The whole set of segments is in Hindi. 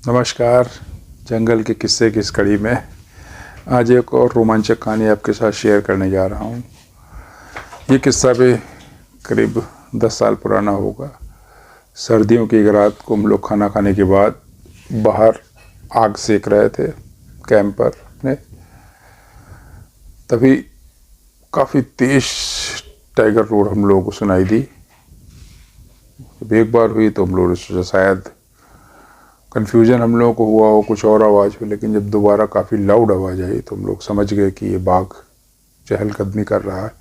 नमस्कार। जंगल के किस्से की इस कड़ी में आज एक और रोमांचक कहानी आपके साथ शेयर करने जा रहा हूँ। ये किस्सा भी करीब 10 साल पुराना होगा। सर्दियों की एक रात को हम लोग खाना खाने के बाद बाहर आग सेक रहे थे कैंप पर अपने। तभी काफ़ी तेज टाइगर रोड हम लोगों को सुनाई दी। जब एक बार हुई तो हम लोगों ने सोचा शायद कन्फ्यूजन हम लोगों को हुआ हो, कुछ और आवाज़ हो, लेकिन जब दोबारा काफ़ी लाउड आवाज़ आई तो हम लोग समझ गए कि ये बाघ चहलकदमी कर रहा है।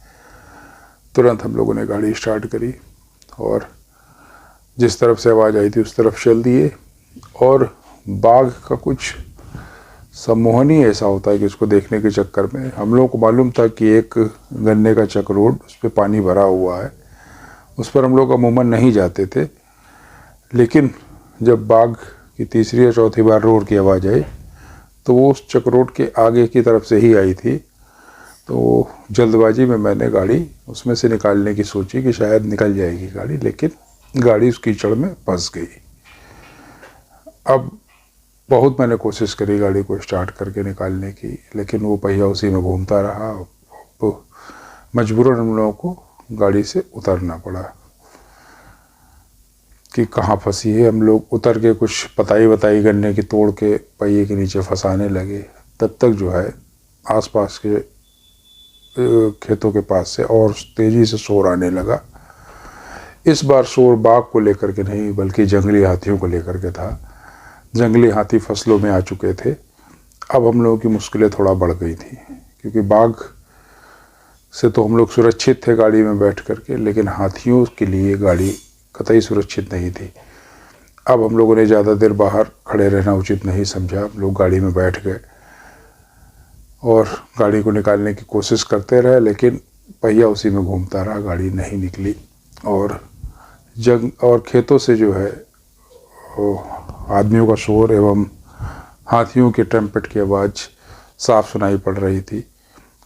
तुरंत हम लोगों ने गाड़ी स्टार्ट करी और जिस तरफ से आवाज़ आई थी उस तरफ चल दिए। और बाघ का कुछ सम्मोहन ही ऐसा होता है कि उसको देखने के चक्कर में हम लोगों को मालूम था कि एक गन्ने का चक रोड, उस पर पानी भरा हुआ है, उस पर हम लोग अमूमन नहीं जाते थे। लेकिन जब बाघ की तीसरी या चौथी बार रोड की आवाज़ आई तो वो उस चक रोड के आगे की तरफ से ही आई थी। तो जल्दबाजी में मैंने गाड़ी उसमें से निकालने की सोची कि शायद निकल जाएगी गाड़ी, लेकिन गाड़ी उस कीचड़ में फंस गई। अब बहुत मैंने कोशिश करी गाड़ी को स्टार्ट करके निकालने की, लेकिन वो पहिया उसी में घूमता रहा। तो मजबूरन हम लोगों को गाड़ी से उतरना पड़ा कि कहाँ फंसी है। हम लोग उतर के कुछ पताई वताई गन्ने की तोड़ के पहिए के नीचे फंसाने लगे। तब तक जो है आसपास के खेतों के पास से और तेज़ी से शोर आने लगा। इस बार शोर बाघ को लेकर के नहीं बल्कि जंगली हाथियों को लेकर के था। जंगली हाथी फसलों में आ चुके थे। अब हम लोगों की मुश्किलें थोड़ा बढ़ गई थी, क्योंकि बाघ से तो हम लोग सुरक्षित थे गाड़ी में बैठ करके, लेकिन हाथियों के लिए गाड़ी कतई सुरक्षित नहीं थी। अब हम लोगों ने ज़्यादा देर बाहर खड़े रहना उचित नहीं समझा। हम लोग गाड़ी में बैठ गए और गाड़ी को निकालने की कोशिश करते रहे, लेकिन पहिया उसी में घूमता रहा, गाड़ी नहीं निकली। और खेतों से जो है आदमियों का शोर एवं हाथियों के ट्रम्पेट की आवाज़ साफ सुनाई पड़ रही थी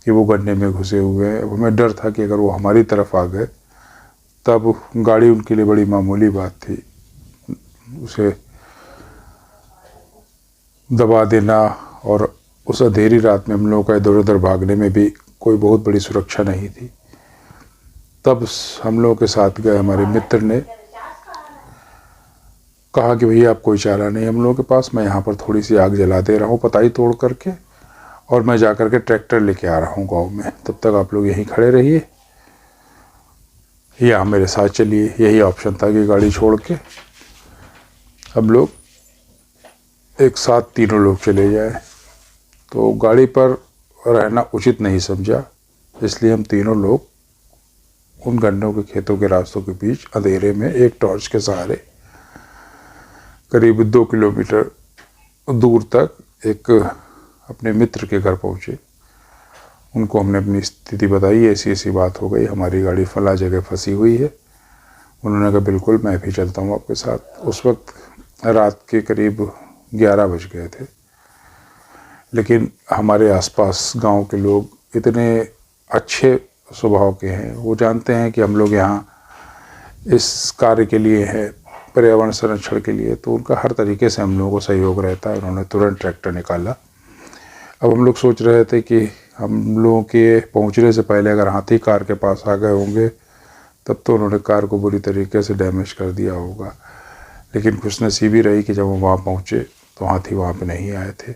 कि वो गन्ने में घुसे हुए हैं। अब हमें डर था कि अगर वो हमारी तरफ आ गए तब गाड़ी उनके लिए बड़ी मामूली बात थी। उसे दबा देना और उस अंधेरी रात में हम लोगों का इधर उधर भागने में भी कोई बहुत बड़ी सुरक्षा नहीं थी। तब हम लोगों के साथ गए हमारे मित्र ने कहा कि भैया आप कोई चारा नहीं हम लोगों के पास, मैं यहाँ पर थोड़ी सी आग जला दे रहा हूँ पताई तोड़ करके, और मैं जा कर के ट्रैक्टर लेके आ रहा हूँ गाँव में, तब तक आप लोग यहीं खड़े रहिए या मेरे साथ चलिए। यही ऑप्शन था कि गाड़ी छोड़ के हम लोग एक साथ तीनों लोग चले जाए। तो गाड़ी पर रहना उचित नहीं समझा, इसलिए हम तीनों लोग उन गन्नों के खेतों के रास्तों के बीच अंधेरे में एक टॉर्च के सहारे करीब 2 किलोमीटर दूर तक एक अपने मित्र के घर पहुँचे। उनको हमने अपनी स्थिति बताई, ऐसी ऐसी बात हो गई, हमारी गाड़ी फला जगह फंसी हुई है। उन्होंने कहा बिल्कुल मैं भी चलता हूँ आपके साथ। उस वक्त रात के करीब 11 बज गए थे, लेकिन हमारे आसपास गांव के लोग इतने अच्छे स्वभाव के हैं, वो जानते हैं कि हम लोग यहाँ इस कार्य के लिए हैं, पर्यावरण संरक्षण के लिए, तो उनका हर तरीके से हम लोगों को सहयोग रहता है। उन्होंने तुरंत ट्रैक्टर निकाला। अब हम लोग सोच रहे थे कि हम लोगों के पहुंचने से पहले अगर हाथी कार के पास आ गए होंगे तब तो उन्होंने कार को बुरी तरीके से डैमेज कर दिया होगा। लेकिन खुशनसीबी रही कि जब हम वहाँ पहुँचे तो हाथी वहाँ पे नहीं आए थे।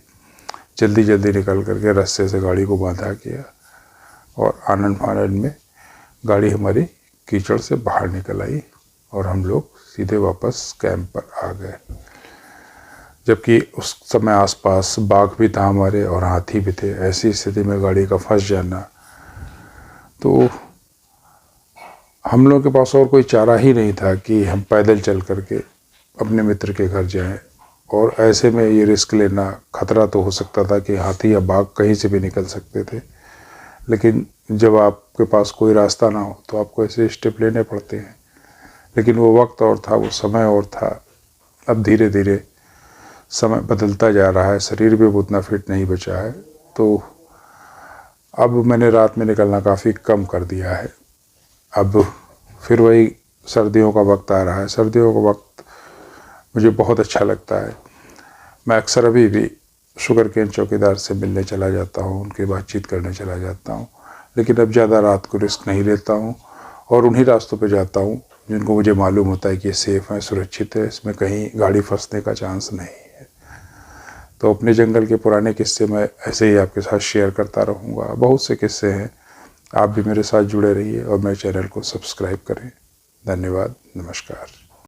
जल्दी जल्दी निकल करके रास्ते से गाड़ी को बांधा किया और आनन फानन में गाड़ी हमारी कीचड़ से बाहर निकल आई और हम लोग सीधे वापस कैंप पर आ गए। जबकि उस समय आसपास बाघ भी था हमारे और हाथी भी थे। ऐसी स्थिति में गाड़ी का फंस जाना, तो हम लोग के पास और कोई चारा ही नहीं था कि हम पैदल चल करके अपने मित्र के घर जाएं। और ऐसे में ये रिस्क लेना, खतरा तो हो सकता था कि हाथी या बाघ कहीं से भी निकल सकते थे, लेकिन जब आपके पास कोई रास्ता ना हो तो आपको ऐसे स्टेप लेने पड़ते हैं। लेकिन वो वक्त और था, वो समय और था। अब धीरे धीरे समय बदलता जा रहा है, शरीर भी उतना फिट नहीं बचा है, तो अब मैंने रात में निकलना काफ़ी कम कर दिया है। अब फिर वही सर्दियों का वक्त आ रहा है। सर्दियों का वक्त मुझे बहुत अच्छा लगता है। मैं अक्सर अभी भी शुगर केन चौकीदार से मिलने चला जाता हूँ, उनकी बातचीत करने चला जाता हूँ, लेकिन अब ज़्यादा रात को रिस्क नहीं लेता हूँ और उन्हीं रास्तों पे जाता हूँ जिनको मुझे मालूम होता है कि ये सेफ़ है, सुरक्षित है, इसमें कहीं गाड़ी फंसने का चांस नहीं है। तो अपने जंगल के पुराने किस्से मैं ऐसे ही आपके साथ शेयर करता रहूँगा। बहुत से किस्से हैं, आप भी मेरे साथ जुड़े रहिए और मेरे चैनल को सब्सक्राइब करें। धन्यवाद, नमस्कार।